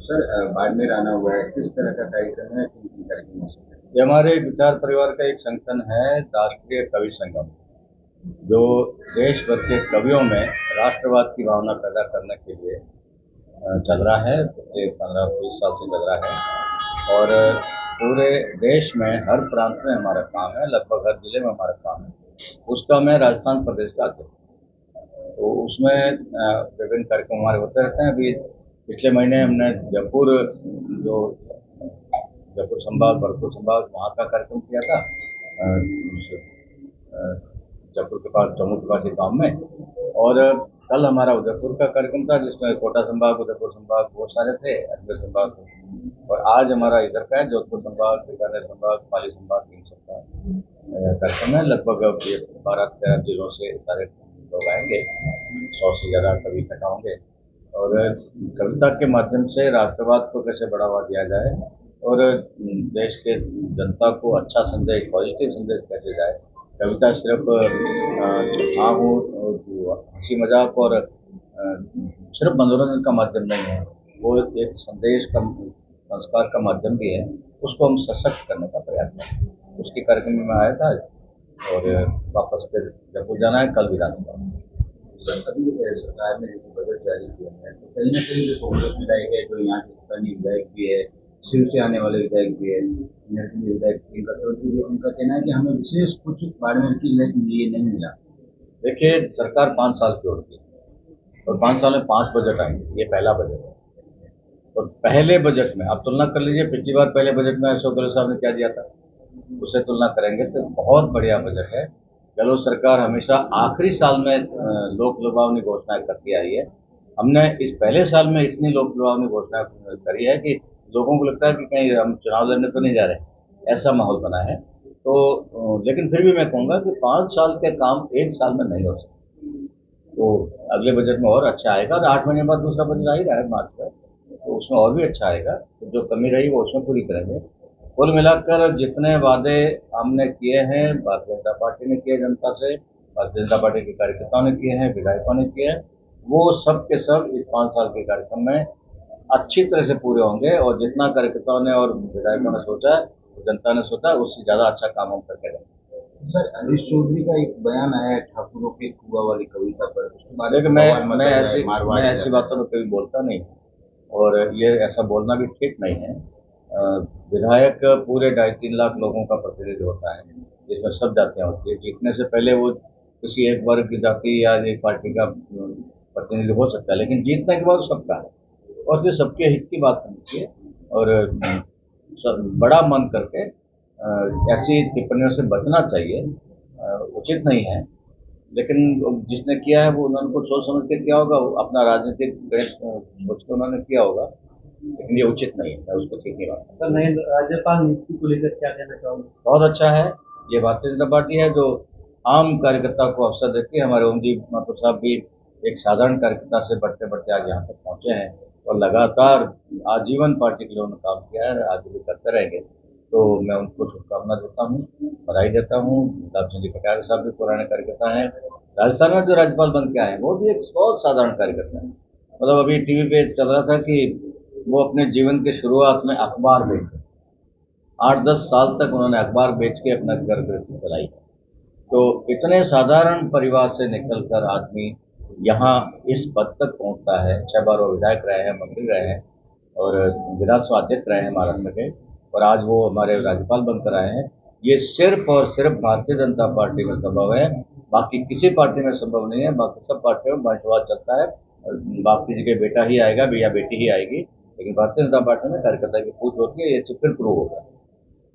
Sir Barmer आना हुआ है, किस तरह का कार्यक्रम है, किन किन कार्यक्रमों से? ये हमारे विचार परिवार का एक संगठन है, राष्ट्रीय कवि संगम, जो देश भर के कवियों में राष्ट्रवाद की भावना पैदा करने के लिए चल रहा है। पिछले 15-20 साल से चल रहा है और पूरे देश में हर प्रांत में हमारा काम है, लगभग हर जिले में हमारा काम है। उसका मैं राजस्थान प्रदेश का अध्यक्ष हूँ। तो उसमें विभिन्न कार्यक्रम हमारे होते रहते हैं। अभी पिछले महीने हमने जो जयपुर संभाग, भरतपुर संभाग, वहाँ का कार्यक्रम किया था जयपुर के पास, जम्मू के पास एक गाँव में। और कल हमारा उदयपुर का कार्यक्रम था, जिसमें कोटा संभाग, उदयपुर संभाग बहुत सारे थे, अजमेर संभाग। और आज हमारा इधर का है, जोधपुर संभाग, बीकानेर संभाग, पाली संभाग, इन सबका कार्यक्रम है। लगभग 12-13 जिलों से सारे लोग आएंगे, 100 से ज़्यादा कवि इकट्ठा होंगे। और कविता के माध्यम से राष्ट्रवाद को कैसे बढ़ावा दिया जाए और देश के जनता को अच्छा संदेश, पॉजिटिव संदेश कैसे जाए। कविता सिर्फ हाँ हो, हंसी मजाक और सिर्फ मनोरंजन का माध्यम नहीं है, वो एक संदेश का, संस्कार का माध्यम भी है। उसको हम सशक्त करने का प्रयास करें, उसके कार्यक्रम में आया था। और वापस फिर जयपुर जाना है, कल भी जाना है। अभी सरकार ने जो बजट जारी किया है, तो कहीं ना कहीं जो कांग्रेस विधायक है, जो यहाँ के स्थानीय विधायक भी है, शिव से आने वाले विधायक भी है, निर्दलीय विधायक प्रियंका चौधरी भी, उनका कहना है कि हमें विशेष कुछ बाड़मेर की लिए नहीं मिला। देखिए, सरकार 5 साल की होती है और 5 साल में 5 बजट आएंगे। ये पहला बजट है। और पहले बजट में आप तुलना कर लीजिए, पिछली बार पहले बजट में अशोक गहलोत साहब ने क्या दिया था, उससे तुलना करेंगे तो बहुत बढ़िया बजट है। गहलोत सरकार हमेशा आखिरी साल में लोक लुभावनी घोषणाएं करती आई है। हमने इस पहले साल में इतनी लोक लुभावनी घोषणा करी है कि लोगों को लगता है कि कहीं हम चुनाव लड़ने तो नहीं जा रहे, ऐसा माहौल बना है। तो लेकिन फिर भी मैं कहूँगा कि 5 साल के काम एक साल में नहीं हो सकते। तो अगले बजट में और अच्छा आएगा। और 8 महीने बाद दूसरा बजट आ ही रहा है मार्च में, तो उसमें और भी अच्छा आएगा। तो जो कमी रही वो उसमें पूरी करेंगे। कुल मिलाकर जितने वादे हमने किए हैं, भारतीय जनता पार्टी ने किए जनता से, भारतीय जनता पार्टी के कार्यकर्ताओं ने किए हैं, विधायकों ने किए हैं, वो सब के सब इस 5 साल के कार्यक्रम में अच्छी तरह से पूरे होंगे। और जितना कार्यकर्ताओं ने और विधायकों ने सोचा है, जनता ने सोचा है, उससे ज़्यादा अच्छा काम हम करके रहेंगे। सर हरीश चौधरी का एक बयान आया है ठाकुरों के कुआ वाली कविता पर, उसके बाद देखिए, बवाल मैं मचा हुआ है, ऐसी मारवाड़ मैं ऐसी इलाके बातों में कभी बोलता नहीं, और ये ऐसा बोलना भी ठीक नहीं है। विधायक पूरे 2.5-3 लाख लोगों का प्रतिनिधि होता है, जिसमें सब जातियां होती है। जीतने से पहले वो किसी एक वर्ग की जाति या एक पार्टी का प्रतिनिधि हो सकता है, लेकिन जीतने के बाद सबका है। और ये सबके हित की बात करनी चाहिए। और बड़ा मन करके ऐसी टिप्पणियों से बचना चाहिए, उचित नहीं है। लेकिन जिसने किया है वो उन्होंने कुछ सोच समझ के किया होगा, वो अपना राजनीतिक गणित सोच के उन्होंने किया होगा, लेकिन ये उचित नहीं है, मैं उसको ठीक नहीं मानता। सर, नए राज्यपाल नियुक्ति को लेकर क्या कहना चाहोगे? बहुत अच्छा है। ये भारतीय जनता पार्टी है जो आम कार्यकर्ता को अवसर देती है। हमारे ओम जी माथुर साहब भी एक साधारण कार्यकर्ता से बढ़ते बढ़ते आज यहाँ तक पहुँचे हैं और लगातार आजीवन पार्टी के लिए उन्होंने काम किया है, आगे भी करते रहेंगे। तो मैं उनको शुभकामना देता हूँ, बधाई देता हूँ। गुलाब चंद कटारिया साहब भी पुराने कार्यकर्ता हैं। राजस्थान में जो राज्यपाल बन के आए हैं वो भी एक बहुत साधारण कार्यकर्ता है। मतलब अभी टीवी पे चल रहा था कि वो अपने जीवन के शुरुआत में अखबार बेचे, 8-10 साल तक उन्होंने अखबार बेच के अपना घर गृहस्थी चलाई। तो इतने साधारण परिवार से निकलकर आदमी यहाँ इस पद तक पहुँचता है। 6 बार वो विधायक रहे हैं, मंत्री रहे हैं और विधानसभा अध्यक्ष रहे हैं महाराष्ट्र के, और आज वो हमारे राज्यपाल बनकर आए हैं। ये सिर्फ और सिर्फ भारतीय जनता पार्टी में संभव है, बाकी किसी पार्टी में संभव नहीं है। बाकी सब पार्टियों में वंशवाद चलता है और बाकी जगह बेटा ही आएगा या बेटी ही आएगी, लेकिन भारतीय जनता पार्टी में कार्यकर्ता की पूछ होती है। ये फिर प्रूव होगा।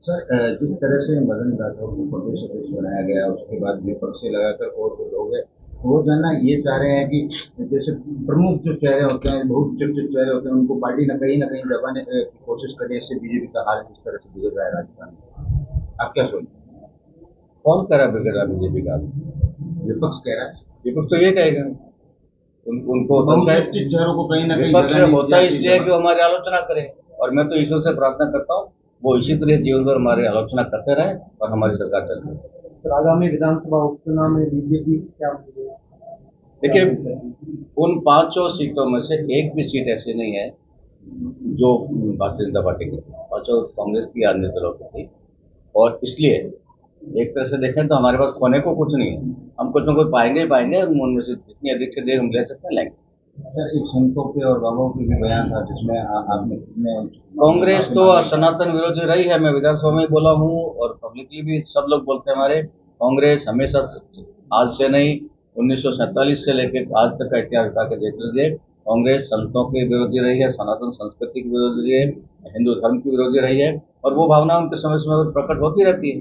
सर जिस तरह से मदन राठौर को प्रदेश अध्यक्ष बनाया गया, उसके बाद विपक्ष से लगाकर और जो लोग हैं वो जानना ये चाह रहे हैं कि जैसे प्रमुख जो चेहरे होते हैं, बहुत चर्चित चेहरे होते हैं, उनको पार्टी न कहीं दबाने की कोशिश करे। इससे बीजेपी का हाल जिस तरह से बिगड़ रहा है राजस्थान में, आप क्या सोचते हैं? कौन कह रहा है बिगड़ रहा बीजेपी का? विपक्ष कह रहा है। विपक्ष तो ये कहेगा, उनको बहुत चर्चित चेहरों को कहीं ना कहीं विपक्ष जगह नहीं होता है दी इसलिए जाती कि वो हमारी आलोचना करें। और मैं तो ईश्वर से प्रार्थना करता हूँ वो इसी तरह जीवन भर हमारी आलोचना करते रहे और हमारी सरकार चलती रहे। तो आगामी विधानसभा उपचुनाव में बीजेपी क्या देखिए, उन 5 सीटों में से एक भी सीट ऐसी नहीं है जो भारतीय जनता पार्टी की और जो कांग्रेस की अन्य दलों की थी। और इसलिए एक तरह से देखें तो हमारे पास खोने को कुछ नहीं है, हम कुछ ना कुछ पाएंगे ही पाएंगे, हम उनमें से जितनी अधिक से अधिक हम ले सकते हैं लेंगे। सर, एक संतों के और बाबाओं के भी बयान था जिसमें आपने कितने कांग्रेस तो सनातन विरोधी रही है, मैं विधानसभा में बोला हूँ और पब्लिकली भी सब लोग बोलते हैं हमारे। कांग्रेस हमेशा, आज से नहीं, 1947 से लेकर आज तक का इतिहास उठा के देख लीजिए, कांग्रेस संतों के विरोधी रही है, सनातन संस्कृति की विरोधी रही है, हिंदू धर्म की विरोधी रही है, और वो भावना उनके समय समय पर प्रकट होती रहती है।